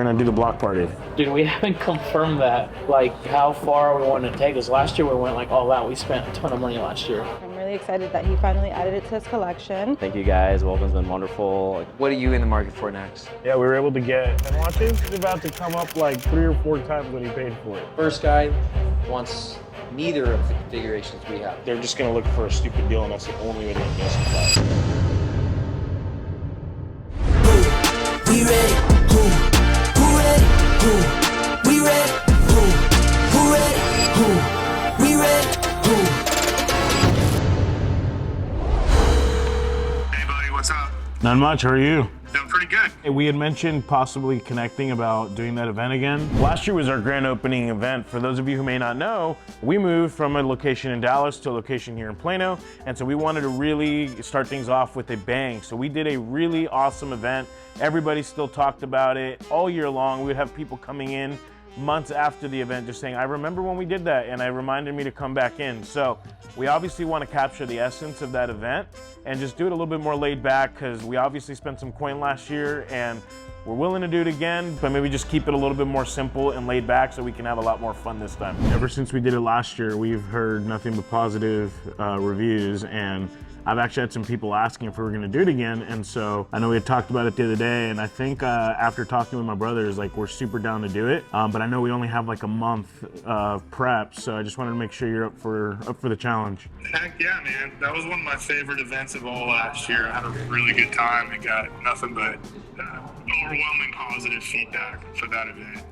We're gonna do the block party. Dude, we haven't confirmed that, like how far we want to take us. Last year we went like all out. We spent a ton of money last year. I'm really excited that he finally added it to his collection. Thank you guys. Wolvyn's been wonderful. What are you in the market for next? Yeah, we were able to get, and watch this, it's about to come up like 3 or 4 times what he paid for it. First guy wants neither of the configurations we have. They're just gonna look for a stupid deal, and that's the only way they're gonna supply. We ready? Who ready? Who? We ready? Who ready? Who? We ready? Who? Hey buddy, what's up? Not much, how are you? Doing pretty good. We had mentioned possibly connecting about doing that event again. Last year was our grand opening event. For those of you who may not know, we moved from a location in Dallas to a location here in Plano, and so we wanted to really start things off with a bang. So we did a really awesome event. Everybody still talked about it all year long. We would have people coming in months after the event just saying, I remember when we did that, and it reminded me to come back in. So we obviously want to capture the essence of that event and just do it a little bit more laid back, because we obviously spent some coin last year and we're willing to do it again, but maybe just keep it a little bit more simple and laid back so we can have a lot more fun this time. Ever since we did it last year, we've heard nothing but positive reviews, and I've actually had some people asking if we were gonna do it again, and so I know we had talked about it the other day, and I think after talking with my brothers, like, we're super down to do it, but I know we only have like a month of prep, so I just wanted to make sure you're up for the challenge. Heck yeah, man. That was one of my favorite events of all last year. I had a really good time and got nothing but overwhelming positive feedback for that event.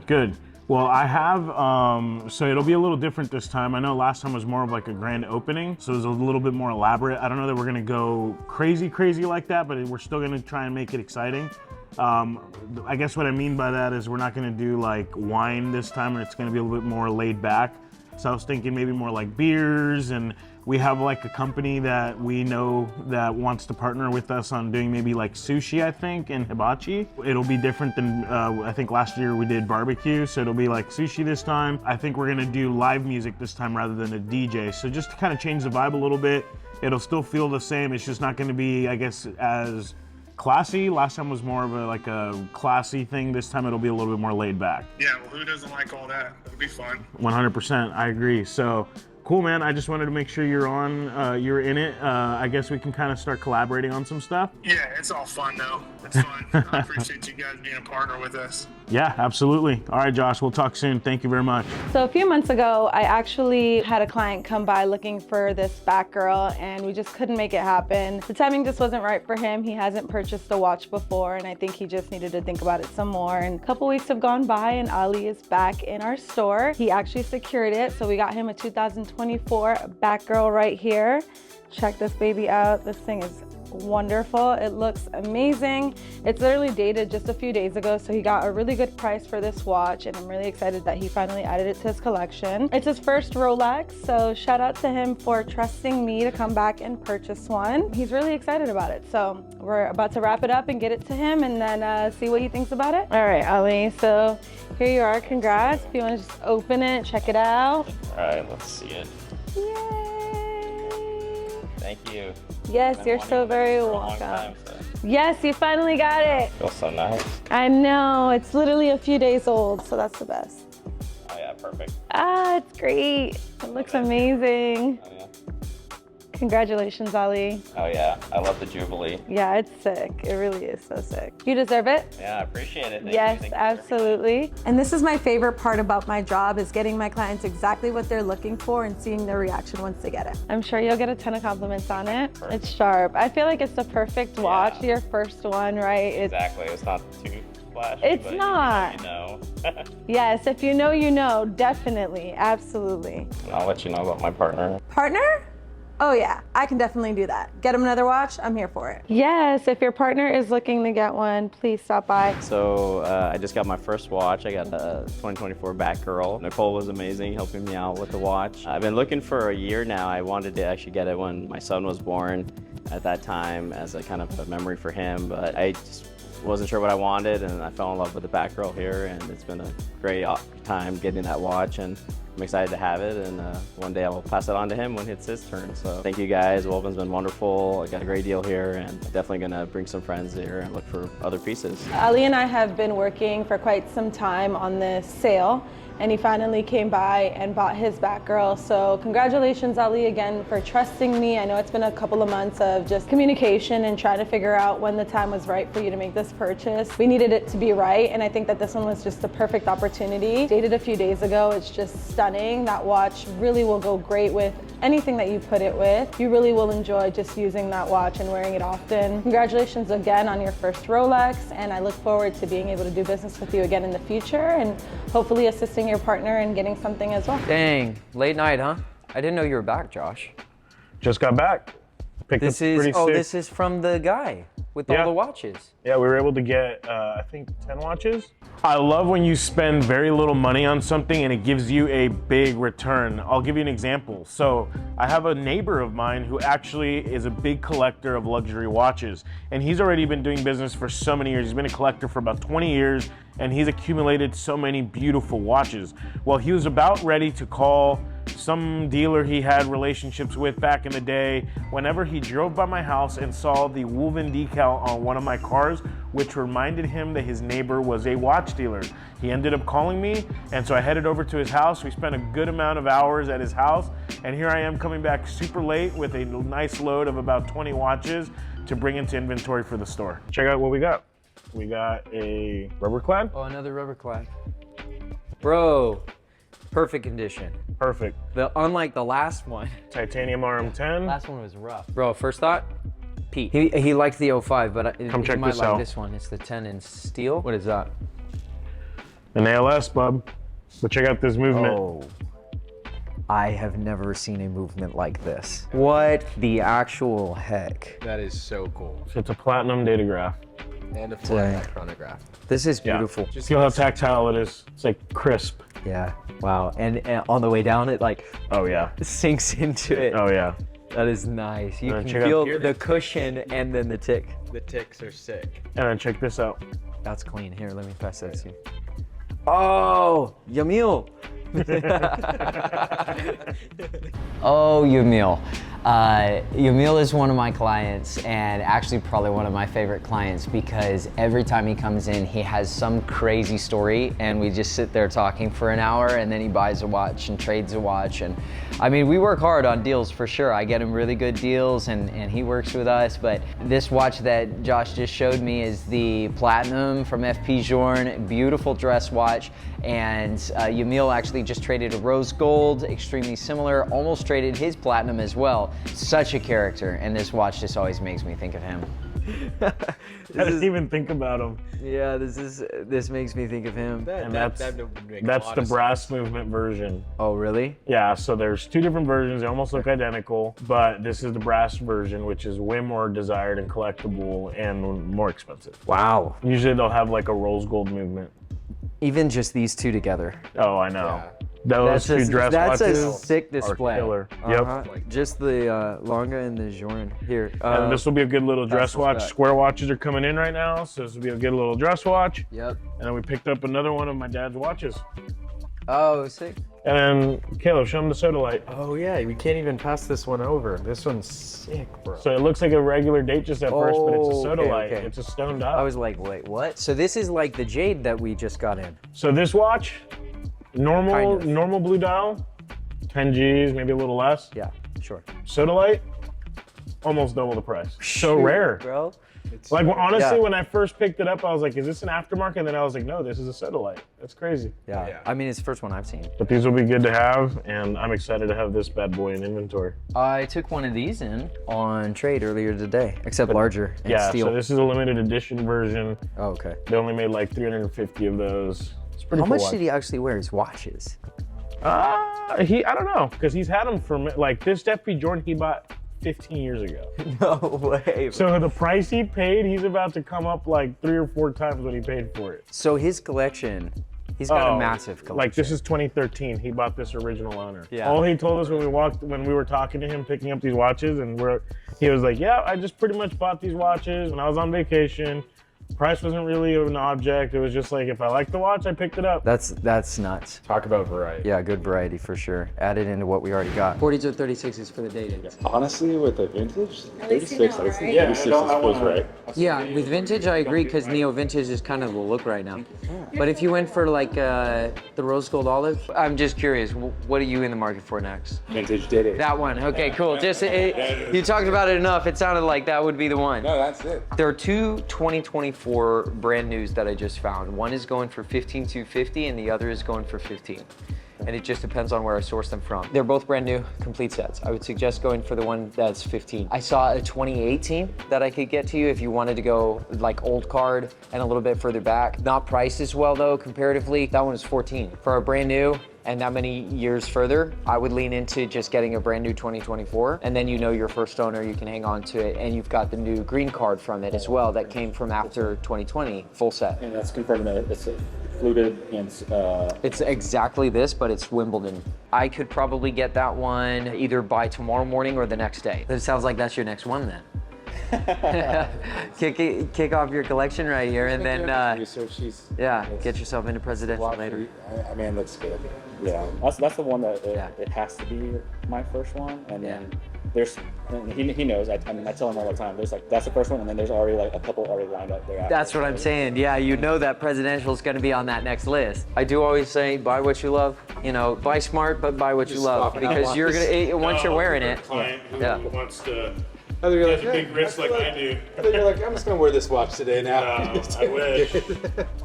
Good. Well, I have, so it'll be a little different this time. I know last time was more of like a grand opening, so it was a little bit more elaborate. I don't know that we're gonna go crazy like that, but we're still gonna try and make it exciting. I guess what I mean by that is we're not gonna do like wine this time, and it's gonna be a little bit more laid back. So I was thinking maybe more like beers, and we have like a company that we know that wants to partner with us on doing maybe like sushi, I think, and hibachi. It'll be different than, I think last year we did barbecue, so it'll be like sushi this time. I think we're gonna do live music this time rather than a DJ. So just to kind of change the vibe a little bit. It'll still feel the same, it's just not gonna be, I guess, as classy. Last time was more of like a classy thing. This time it'll be a little bit more laid back. Yeah, well, who doesn't like all that? It'll be fun. 100%, I agree. So cool, man. I just wanted to make sure you're on, you're in it. I guess we can kind of start collaborating on some stuff. Yeah, it's all fun though. It's fun. I appreciate you guys being a partner with us. Yeah, absolutely. All right, Josh, we'll talk soon. Thank you very much. So a few months ago, I actually had a client come by looking for this Batgirl, and we just couldn't make it happen. The timing just wasn't right for him. He hasn't purchased a watch before, and I think he just needed to think about it some more. And a couple weeks have gone by, and Ali is back in our store. He actually secured it, so we got him a 2024 Batgirl right here. Check this baby out. This thing is wonderful. It looks amazing. It's literally dated just a few days ago, so he got a really good price for this watch, and I'm really excited that he finally added it to his collection. It's his first Rolex, so shout out to him for trusting me to come back and purchase one. He's really excited about it, so we're about to wrap it up and get it to him, and then see what he thinks about it. All right, Ali, so here you are. Congrats. If you want to just open it, check it out. All right, let's see it. Yay! Thank you. Yes, you're so very welcome. Yes, you finally got it. Feels so nice. I know, it's literally a few days old, so that's the best. Oh yeah, perfect. Ah, it's great. It looks amazing. Oh yeah. Congratulations, Ali. Oh yeah, I love the Jubilee. Yeah, it's sick. It really is so sick. You deserve it. Yeah, I appreciate it. Thank you. Yes, Thank you absolutely. And this is my favorite part about my job, is getting my clients exactly what they're looking for and seeing their reaction once they get it. I'm sure you'll get a ton of compliments on it. Perfect. It's sharp. I feel like it's the perfect watch, your first one, right? Exactly, it's not too flashy. It's but not. You know. Yes, if you know, you know. Definitely, absolutely. I'll let you know about my partner. Partner? Oh yeah, I can definitely do that. Get him another watch, I'm here for it. Yes, if your partner is looking to get one, please stop by. So I just got my first watch. I got a 2024 Batgirl. Nicole was amazing, helping me out with the watch. I've been looking for a year now. I wanted to actually get it when my son was born at that time as a kind of a memory for him, but I just wasn't sure what I wanted, and I fell in love with the Batgirl here, and it's been a great time getting that watch, and I'm excited to have it, and one day I'll pass it on to him when it's his turn. So thank you guys. Wolvyn's been wonderful. I got a great deal here, and definitely gonna bring some friends here and look for other pieces. Ali and I have been working for quite some time on this sale, and he finally came by and bought his Batgirl. So congratulations, Ali, again for trusting me. I know it's been a couple of months of just communication and trying to figure out when the time was right for you to make this purchase. We needed it to be right, and I think that this one was just the perfect opportunity. Dated a few days ago, it's just stunning. That watch really will go great with anything that you put it with. You really will enjoy just using that watch and wearing it often. Congratulations again on your first Rolex, and I look forward to being able to do business with you again in the future, and hopefully assisting your partner in getting something as well. Dang, late night, huh? I didn't know you were back, Josh. Just got back. Picked This up pretty is, oh, sick. this is from the guy with all Yeah. the watches. Yeah, we were able to get, I think, 10 watches. I love when you spend very little money on something and it gives you a big return. I'll give you an example. So I have a neighbor of mine who actually is a big collector of luxury watches. And he's already been doing business for so many years. He's been a collector for about 20 years, and he's accumulated so many beautiful watches. Well, he was about ready to call some dealer he had relationships with back in the day whenever he drove by my house and saw the Wolvyn decal on one of my cars, which reminded him that his neighbor was a watch dealer. He ended up calling me, and so I headed over to his house. We spent a good amount of hours at his house, and here I am coming back super late with a nice load of about 20 watches to bring into inventory for the store. Check out what we got. We got a rubber clad. Oh, another rubber clad. Bro, perfect condition. Perfect. Unlike the last one. Titanium RM10. Last one was rough. Bro, first thought, Pete. He liked the 05, but Come check he might this like out. this one. It's the 10 in steel. What is that? An ALS, bub. But check out this movement. Oh, I have never seen a movement like this. What the actual heck? That is so cool. So it's a platinum datograph. And a flat chronograph. This is Yeah. beautiful. Feel how tactile it is. It's like crisp. Yeah. Wow. And on the way down, it like Oh yeah. sinks into it. Oh yeah. That is nice. You can check out feel here. the cushion and then the tick. The ticks are sick. And then check this out. That's clean. Here, let me pass that to you. Oh, Yamil. Oh, Yamil. Yamil is one of my clients, and actually probably one of my favorite clients, because every time he comes in, he has some crazy story, and we just sit there talking for an hour, and then he buys a watch and trades a watch. And I mean, we work hard on deals for sure. I get him really good deals, and he works with us. But this watch that Josh just showed me is the Platinum from FP Journe, beautiful dress watch. And Yamil actually just traded a rose gold, extremely similar, almost traded his Platinum as well. Such a character, and this watch just always makes me think of him. I didn't even think about them. Yeah, this makes me think of him. And that's the brass movement version. Oh, really? Yeah, so there's two different versions. They almost look identical, but this is the brass version, which is way more desired and collectible and more expensive. Wow. Usually they'll have like a rose gold movement. Even just these two together. Oh, I know. Those two dress that's watches a sick are display. killer. Uh-huh. Just the Longa and the Journe. Here. And this will be a good little dress that's watch. respect. Square watches are coming in right now, so this will be a good little dress watch. Yep. And then we picked up another one of my dad's watches. Oh, sick. And then Caleb, show him the soda light. Oh yeah, we can't even pass this one over. This one's sick, bro. So it looks like a regular date just at first, but it's a soda okay, light. okay. It's a stoned up. I was like, wait, what? So this is like the jade that we just got in. So this watch, normal Kind of. normal blue dial, 10 Gs, maybe a little less. Yeah, sure. Soda light, almost double the price. So rare. Bro. Like honestly, Yeah. when I first picked it up, I was like, is this an aftermarket? And then I was like, no, this is a soda light. That's crazy. Yeah. I mean, it's the first one I've seen. But these will be good to have, and I'm excited to have this bad boy in inventory. I took one of these in on trade earlier today, except larger and Yeah, steel. so this is a limited edition version. Oh, okay. They only made like 350 of those. It's pretty How cool much watch. did he actually wear his watches? I don't know, because he's had them for, like this FP Journe he bought 15 years ago. No way. So the price he paid, he's about to come up like 3 or 4 times what he paid for it. So his collection, he's got a massive collection. Like this is 2013. He bought this original owner. Yeah. All he told us when we were talking to him, picking up these watches, and he was like, "Yeah, I just pretty much bought these watches when I was on vacation. Price wasn't really an object. It was just like, if I liked the watch, I picked it up. That's nuts. Talk about variety. Yeah, good variety for sure. Add it into what we already got. 40s or 36s for the dating. Honestly, with the vintage, 36, I think Yeah, 36 I feels wanna- right. Yeah, with vintage, I agree because neo vintage is kind of the look right now. But if you went for like the rose gold olive, I'm just curious, what are you in the market for next? Vintage did it. That one. Okay, cool. You talked about it enough. It sounded like that would be the one. No, that's it. There are two 2024 brand news that I just found. One is going for $15,250 and the other is going for $15. And it just depends on where I source them from. They're both brand new, complete sets. I would suggest going for the one that's 15. I saw a 2018 that I could get to you if you wanted to go like old card and a little bit further back. Not priced as well though, comparatively. That one is 14. For a brand new, and that many years further, I would lean into just getting a brand new 2024, and then you know your first owner, you can hang on to it, and you've got the new green card from it as well that came from after 2020, full set. And that's confirming that it's fluted and It's exactly this, but it's Wimbledon. I could probably get that one either by tomorrow morning or the next day. It sounds like that's your next one then. kick off your collection right here, and then get yourself into presidential later. I mean, it looks good. Yeah, that's the one that it has to be my first one, and then there's he knows. I mean, I tell him all the time. There's like that's the first one, and then there's already like a couple already lined up there. That's what I'm saying. Yeah, you know that presidential is going to be on that next list. I do always say, buy what you love. You know, buy smart, but buy what you love, because you're gonna once you're wearing it. Client who wants to. You're Has a big wrist like I do. You're like, I'm just gonna wear this watch today now. I wish.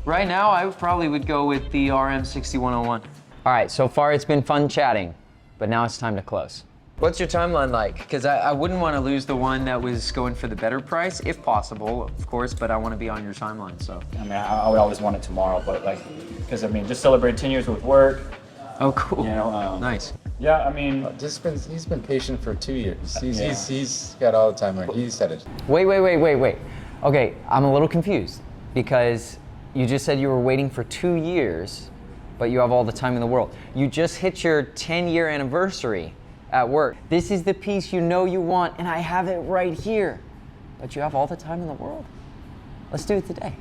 Right now, I probably would go with the RM6101. All right, so far it's been fun chatting, but now it's time to close. What's your timeline like? Because I wouldn't want to lose the one that was going for the better price, if possible, of course, but I want to be on your timeline, so. I mean, I would always want it tomorrow, but like, because I mean, just celebrate 10 years with work. Oh, cool. You know, nice. Yeah, I mean, He's been patient for 2 years. He's got all the time. He said it. Wait. Okay, I'm a little confused because you just said you were waiting for 2 years, but you have all the time in the world. You just hit your 10-year anniversary at work. This is the piece you know you want, and I have it right here, but you have all the time in the world. Let's do it today.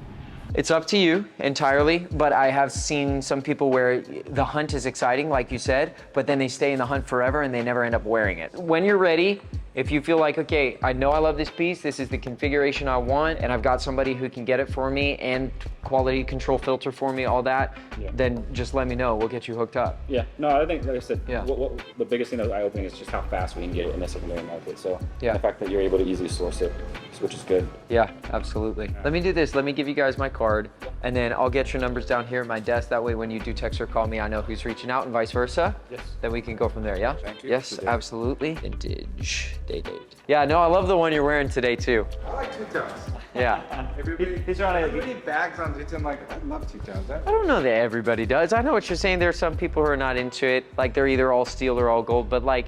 It's up to you entirely, but I have seen some people where the hunt is exciting, like you said, but then they stay in the hunt forever and they never end up wearing it. When you're ready, if you feel like, okay, I know I love this piece, this is the configuration I want, and I've got somebody who can get it for me and quality control filter for me, all that, then just let me know. We'll get you hooked up. Yeah, no, I think, like I said, the biggest thing that was eye-opening is just how fast we can get it in the secondary market. So the fact that you're able to easily source it, which is good. Yeah, absolutely. Let me do this. Let me give you guys my card, and then I'll get your numbers down here at my desk. That way, when you do text or call me, I know who's reaching out and vice versa. Yes. Then we can go from there, yeah? Thank you. Yes, absolutely. Vintage date. Yeah, no, I love the one you're wearing today, too. I like two-tones. Yeah. Everybody bags on two-tone. Like, I love two-tones. I don't know that everybody does. I know what you're saying. There are some people who are not into it. Like, they're either all steel or all gold, but like,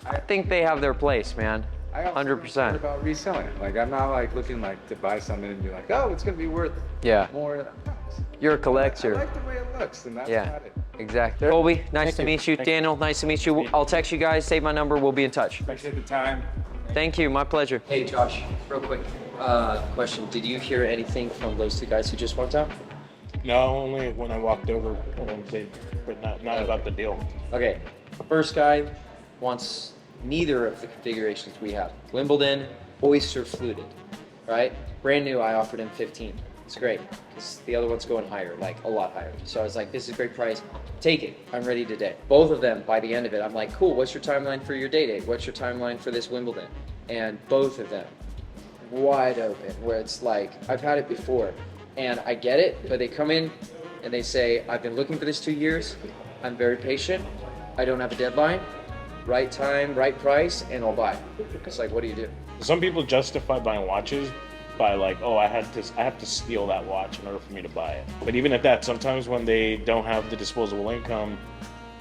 I think they have their place, man. I also 100%. about reselling it. Like, I'm not like looking like to buy something and be like, oh, it's gonna be worth more. You're a collector. I like the way it looks, and that's about it. Exactly. Colby, nice to meet you. Daniel, nice to meet you. I'll text you guys, save my number, we'll be in touch. Appreciate the time. Thank you, my pleasure. Hey Josh, real quick question. Did you hear anything from those two guys who just walked out? No, only when I walked over, but not about the deal. Okay, first guy wants neither of the configurations we have. Wimbledon, Oyster fluted, right? Brand new, I offered him 15. It's great, because the other one's going higher, like a lot higher. So I was like, this is a great price, take it, I'm ready today. Both of them, by the end of it, I'm like, cool, what's your timeline for your day date? What's your timeline for this Wimbledon? And both of them, wide open, where it's like, I've had it before, and I get it, but they come in and they say, I've been looking for this 2 years, I'm very patient, I don't have a deadline, right time, right price, and I'll buy. It's like, what do you do? Some people justify buying watches by like, oh, I have to steal that watch in order for me to buy it. But even at that, sometimes when they don't have the disposable income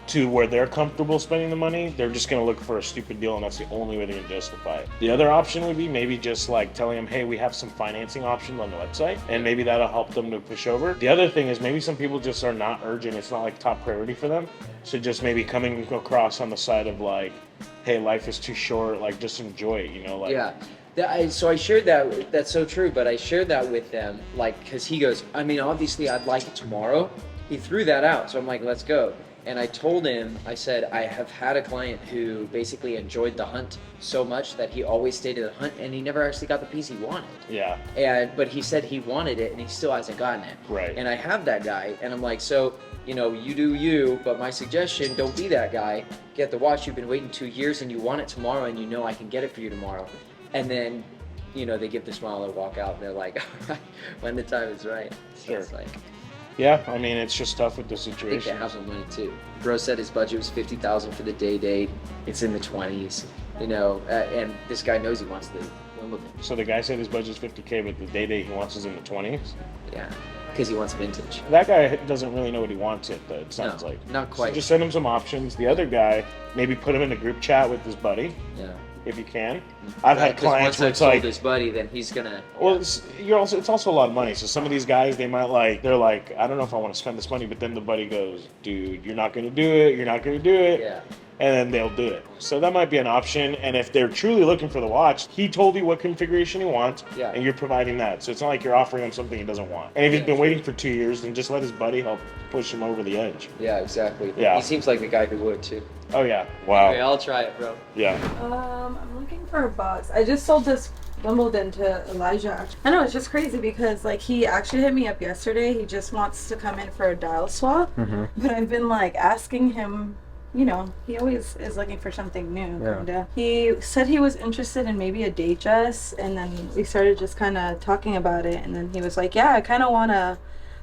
to where they're comfortable spending the money, they're just gonna look for a stupid deal, and that's the only way they can justify it. The other option would be maybe just like telling them, hey, we have some financing options on the website, and maybe that'll help them to push over. The other thing is maybe some people just are not urgent, it's not like top priority for them. So just maybe coming across on the side of like, hey, life is too short, like just enjoy it, you know? Like, yeah. So I shared that. That's so true. But I shared that with them, like, because he goes, I mean, obviously, I'd like it tomorrow. He threw that out, so I'm like, let's go. And I told him, I said, I have had a client who basically enjoyed the hunt so much that he always stayed at the hunt, and he never actually got the piece he wanted. Yeah. But he said he wanted it, and he still hasn't gotten it. Right. And I have that guy, and I'm like, so, you know, you do you, but my suggestion, don't be that guy. Get the watch you've been waiting 2 years, and you want it tomorrow, and you know I can get it for you tomorrow. And then, you know, they give the smile and walk out, and they're like, when the time is right. So Sure. it's like, Yeah, I mean, it's just tough with the I think situation. they have the money too. Bro said his budget was $50,000 for the day date. It's in the 20s, you know, and this guy knows he wants the Wimbledon. So the guy said his budget's $50K, but the day he wants is in the 20s? Yeah, because he wants vintage. That guy doesn't really know what he wants it, but it sounds like. Not quite. So just send him some options. The other guy, maybe put him in a group chat with his buddy. Yeah. If you can. I've had Because clients once where I've it's told like, his buddy, then he's gonna. well, it's also a lot of money. So some of these guys, they're like, I don't know if I want to spend this money, but then the buddy goes, dude, you're not going to do it. You're not going to do it. Yeah. And then they'll do it. So that might be an option. And if they're truly looking for the watch, he told you what configuration he wants, Yeah. and you're providing that. So it's not like you're offering him something he doesn't want. And if he's been waiting for 2 years, then just let his buddy help push him over the edge. Yeah, exactly. Yeah. He seems like the guy who would too. Oh yeah. Wow. Okay, I'll try it, bro. Yeah. I'm looking for a box. I just sold this Wimbledon to Elijah. I know, it's just crazy because like he actually hit me up yesterday. He just wants to come in for a dial swap. But I've been like asking him, you know, he always is looking for something new. Yeah. Kinda. He said he was interested in maybe a day dress, and then we started just kind of talking about it, and then he was like, yeah, I kind of want to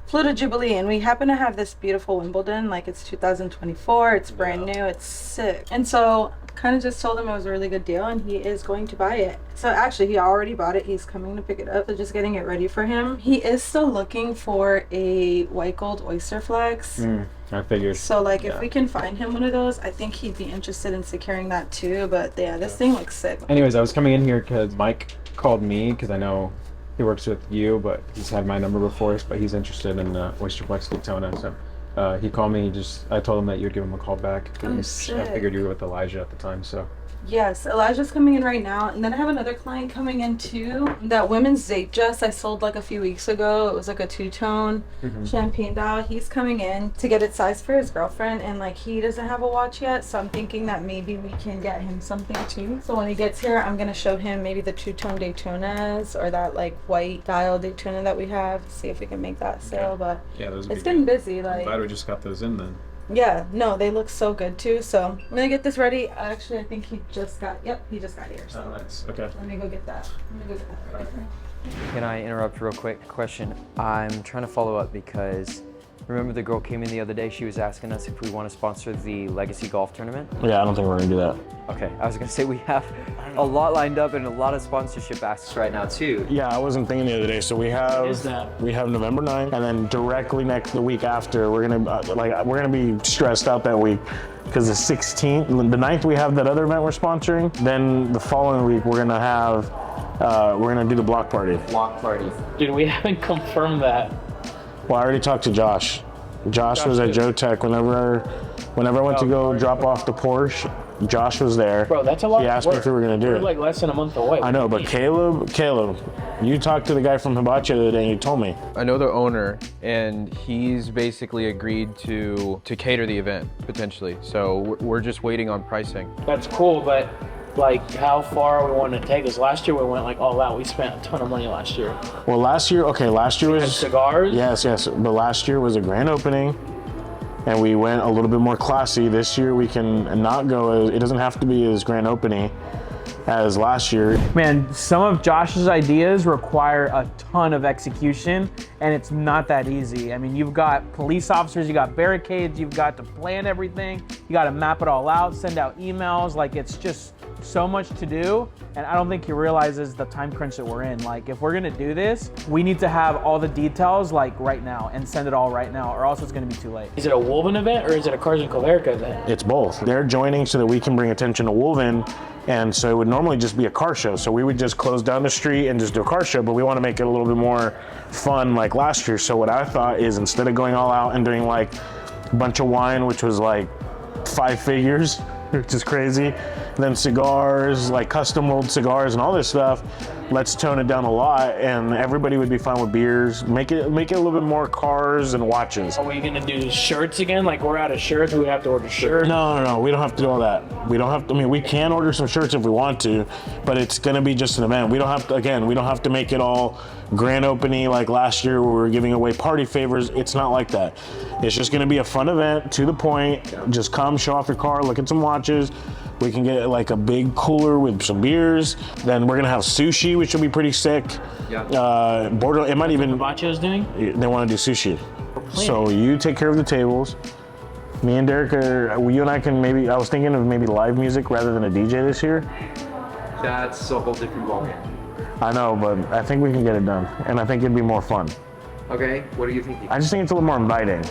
Pluto Jubilee, and we happen to have this beautiful Wimbledon, like it's 2024, it's brand new, it's sick. And so kind of just told him it was a really good deal, and he is going to buy it. So actually he already bought it, he's coming to pick it up. They're just getting it ready for him. He is still looking for a white gold oyster flex. I figured. So like if we can find him one of those, I think he'd be interested in securing that too. But yeah, this thing looks sick. Anyways, I was coming in here because Mike called me because I know he works with you, but he's had my number before, but he's interested in Oyster Flex Daytona. So he called me. I told him that you'd give him a call back. Oh, I sick. figured you were with Elijah at the time, so. Yes, Elijah's coming in right now, and then I have another client coming in too. That women's Zape dress I sold like a few weeks ago. It was like a two-tone champagne dial. He's coming in to get it sized for his girlfriend, and like he doesn't have a watch yet, so I'm thinking that maybe we can get him something too. So when he gets here, I'm gonna show him maybe the two-tone Daytonas or that like white dial Daytona that we have. See if we can make that sale. But Yeah, those it's been busy. Like, glad we just got those in then. yeah, no, they look so good too. So I'm gonna get this ready. Actually, I think he just got here. So Oh, nice. Okay. let me go get that. Ready. Can I interrupt real quick? Question. I'm trying to follow up because remember the girl came in the other day, she was asking us if we want to sponsor the Legacy Golf Tournament? Yeah, I don't think we're going to do that. Okay, I was going to say we have a lot lined up and a lot of sponsorship asks right now too. Yeah, I wasn't thinking the other day. So we have November 9th, and then directly the week after, we're gonna be stressed out that week because the 16th, the 9th we have that other event we're sponsoring. Then the following week we're gonna do the block party. Block party. Dude, we haven't confirmed that. Well, I already talked to Josh. Josh was at Joe Tech whenever I went to go drop off the Porsche. Josh was there. Bro, that's a lot He of asked me work. if we were gonna do We're it. like less than a month away. I know, but Caleb, you talked to the guy from Hibachi the other day and you told me. I know the owner, and he's basically agreed to cater the event, potentially. So we're just waiting on pricing. That's cool, but like how far we want to take us. Last year we went like all out. We spent a ton of money last year. Well, last year was cigars. Yes, but last year was a grand opening, and we went a little bit more classy. This year we can not go. It doesn't have to be as grand opening as last year. Man, some of Josh's ideas require a ton of execution, and it's not that easy. I mean, you've got police officers, you got barricades, you've got to plan everything, you got to map it all out, send out emails. Like, it's just so much to do, and I don't think he realizes the time crunch that we're in. Like, if we're gonna do this, we need to have all the details like right now and send it all right now, or else it's gonna be too late. Is it a Wolvyn event or is it a Cars and Colerica event? It's both. They're joining so that we can bring attention to Wolvyn, and so it would normally just be a car show. So we would just close down the street and just do a car show, but we want to make it a little bit more fun like last year. So what I thought is, instead of going all out and doing like a bunch of wine, which was like 5 figures, which is crazy, than cigars, like custom rolled cigars and all this stuff. Let's tone it down a lot, and everybody would be fine with beers. Make it a little bit more cars and watches. Are we gonna do shirts again? Like we're out of shirts, we have to order shirts. No, we don't have to do all that. We don't have to, I mean, we can order some shirts if we want to, but it's gonna be just an event. We don't have to, again, we don't have to make it all grand opening like last year where we were giving away party favors. It's not like that. It's just gonna be a fun event, to the point. Just come, show off your car, look at some watches. We can get like a big cooler with some beers. Then we're gonna have sushi, which will be pretty sick. Yeah. Border, it might even. Bacho's doing? They want to do sushi. So you take care of the tables. Me and Derek you and I can maybe. I was thinking of maybe live music rather than a DJ this year. That's a whole different ballgame. I know, but I think we can get it done, and I think it'd be more fun. Okay, what are you thinking? I just think it's a little more inviting.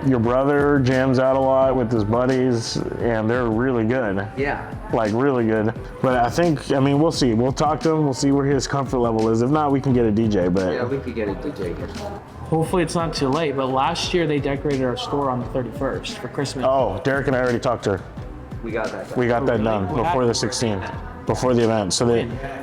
Your brother jams out a lot with his buddies, and they're really good. Yeah. Like, really good. But I think, I mean, we'll see. We'll talk to him. We'll see where his comfort level is. If not, we can get a DJ, but... Yeah, we could get a DJ here. Hopefully it's not too late, but last year they decorated our store on the 31st for Christmas. Oh, Derek and I already talked to her. We got that done. We got that done before the 16th. Before the event. So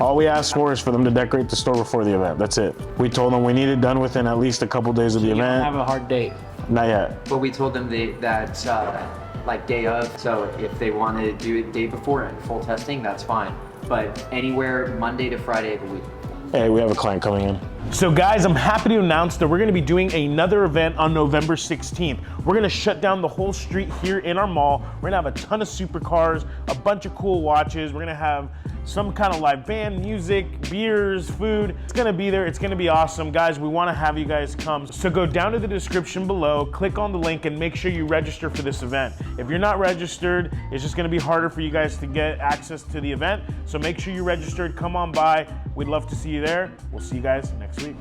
all we asked for is for them to decorate the store before the event. That's it. We told them we need it done within at least a couple days of the You event. don't have a hard date. Not yet. But we told them that like day of, so if they want to do it day before and full testing, that's fine. But anywhere Monday to Friday of the week. Hey, we have a client coming in. So guys, I'm happy to announce that we're gonna be doing another event on November 16th. We're gonna shut down the whole street here in our mall. We're gonna have a ton of supercars, a bunch of cool watches. We're gonna have some kind of live band, music, beers, food. It's gonna be there, it's gonna be awesome. Guys, we wanna have you guys come. So go down to the description below, click on the link, and make sure you register for this event. If you're not registered, it's just gonna be harder for you guys to get access to the event. So make sure you're registered, come on by. We'd love to see you there. We'll see you guys next week.